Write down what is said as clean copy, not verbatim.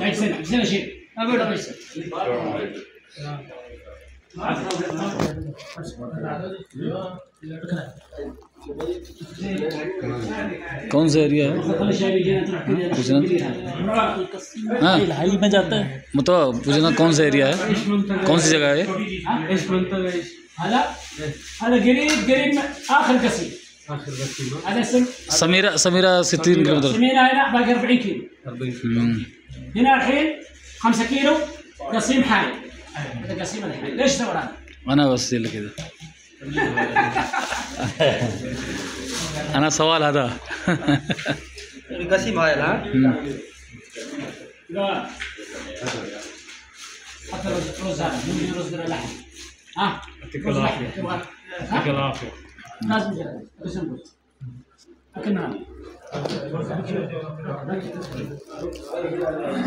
عشان شيء ما بيقول بس कौन सा एरिया है? हाँ हाई में जाता है मतलब पूछना कौन सा एरिया है, कौन सी जगह है? هذا قريب اخر قصيم هذا اسم سميرة 60 كيلومتر. سميرة هنا باقي 40 كيلو. هنا الحين 5 كيلو قصيم حالي. هذا قصيم الحين ليش دوران؟ أنا بس اللي كده. أنا سؤال هذا. قسيم هاي لا؟ لا. حتى رز هذا مو رز اللحم. ها؟ يعطيك العافية. يعطيك العافية. لازم كذا. بس نقول. لكن